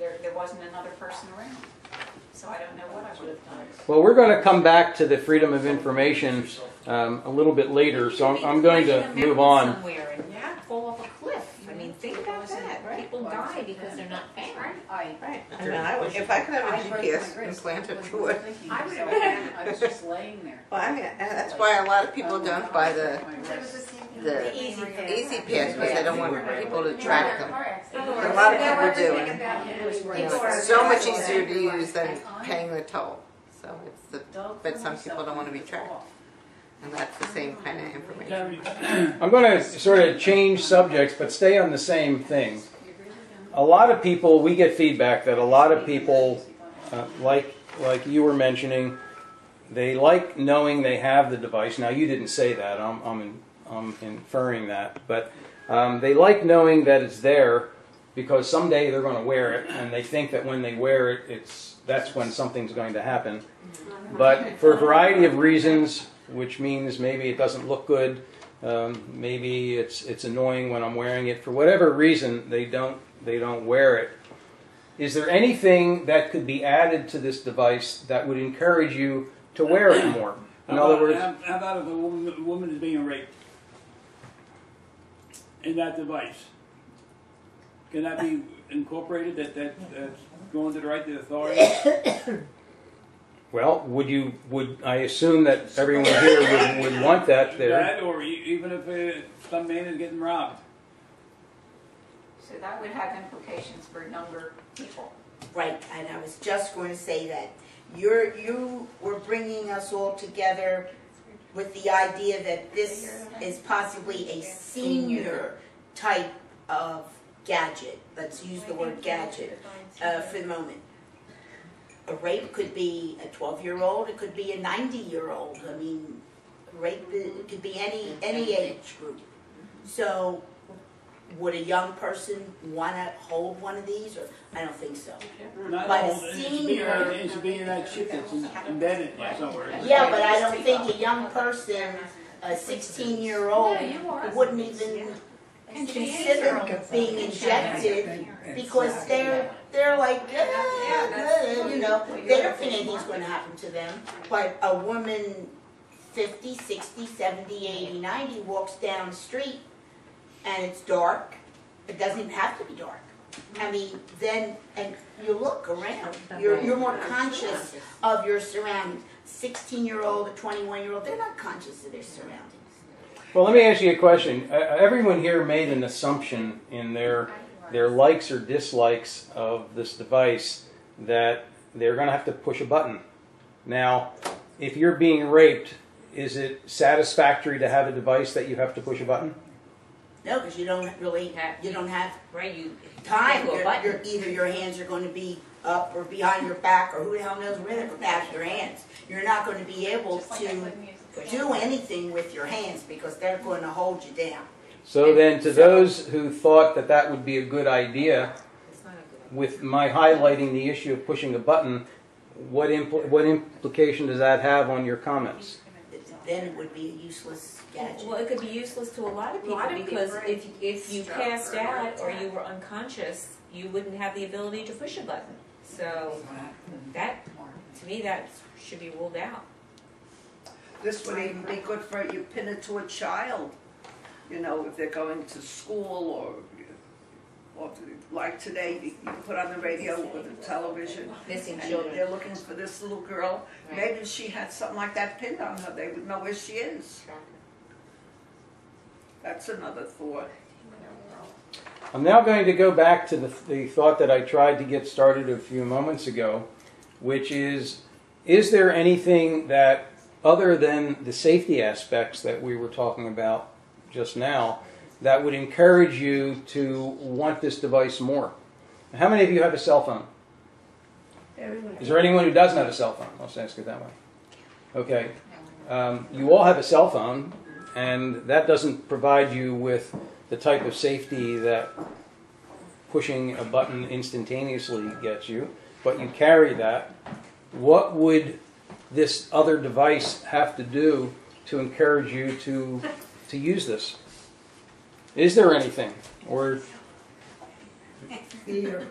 there wasn't another person around. So I don't know what I would have done. Well, we're going to come back to the freedom of information a little bit later, so I'm going to move on. Somewhere and fall off a cliff. I mean, think about that. People die because they're not found. Right. I mean, if I could have a GPS implanted to it. I would have I was just laying there. Well, I mean, and that's why a lot of people don't buy the Easy Pass, because they don't want people to track them. A lot of people do, and it's so much easier to use than paying the toll. So but some people don't want to be tracked. And that's the same kind of information. I'm going to sort of change subjects, but stay on the same thing. A lot of people, we get feedback that a lot of people, like you were mentioning, they like knowing they have the device. Now, you didn't say that. I'm inferring that. But they like knowing that it's there because someday they're going to wear it, and they think that when they wear it, that's when something's going to happen. But for a variety of reasons, which means maybe it doesn't look good, maybe it's annoying when I'm wearing it. For whatever reason, they don't wear it. Is there anything that could be added to this device that would encourage you to wear it more? In other words, how about if a woman is being raped in that device? Can that be incorporated? That's going to the right to the authority? well, would I assume that everyone here would want that there? That, or even if some man is getting robbed. So that would have implications for younger people. Right, and I was just going to say that. You were bringing us all together with the idea that this is possibly a senior type of gadget. Let's use the word gadget for the moment. A rape could be a 12-year-old, it could be a 90-year-old. I mean, rape could be any age group. So would a young person want to hold one of these? Or I don't think so. Not But a old, senior... it should be in that chip that's embedded somewhere. Yeah, but I don't think a young person, a 16-year-old, wouldn't even consider being injected because they're like, you know, they don't think anything's going to happen to them. But a woman 50, 60, 70, 80, 90 walks down the street and it's dark. It doesn't even have to be dark. I mean, then, and you look around, you're more conscious of your surroundings. 16-year-old, a 21-year-old, they're not conscious of their surroundings. Well, let me ask you a question. Everyone here made an assumption in their likes or dislikes of this device that they're going to have to push a button. Now, if you're being raped, is it satisfactory to have a device that you have to push a button? No, because you don't really you don't have Right, you time. you're Either your hands are going to be up or behind your back, or who the hell knows where they're going to have your hands. You're not going to be able to do anything with your hands because they're going to hold you down. So then, to those who thought that that would be a good idea, with my highlighting the issue of pushing a button, what implication does that have on your comments? Then it would be a useless gadget. Well, it could be useless to a lot of people because if you passed out or you were unconscious, you wouldn't have the ability to push a button. So that, to me, that should be ruled out. This would even be good for you pin it to a child, you know, if they're going to school or like today, you put on the radio or the television. Missing And children. they're looking for this little girl. Right. Maybe if she had something like that pinned on her, they would know where she is. That's another thought. I'm now going to go back to the thought that I tried to get started a few moments ago, which is there anything that, other than the safety aspects that we were talking about just now, that would encourage you to want this device more? How many of you have a cell phone? Is there anyone who doesn't have a cell phone? Let's ask it that way. Okay. You all have a cell phone, and that doesn't provide you with the type of safety that pushing a button instantaneously gets you, but you carry that. What would this other device have to do to encourage you to use this? Is there anything? Or Fear.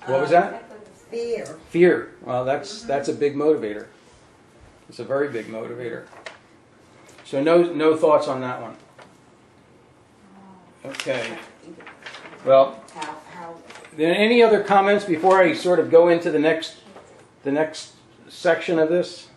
What was that? Fear. Fear. Well, that's a big motivator. It's a very big motivator. So no thoughts on that one. Okay. Well, then any other comments before I sort of go into the next section of this?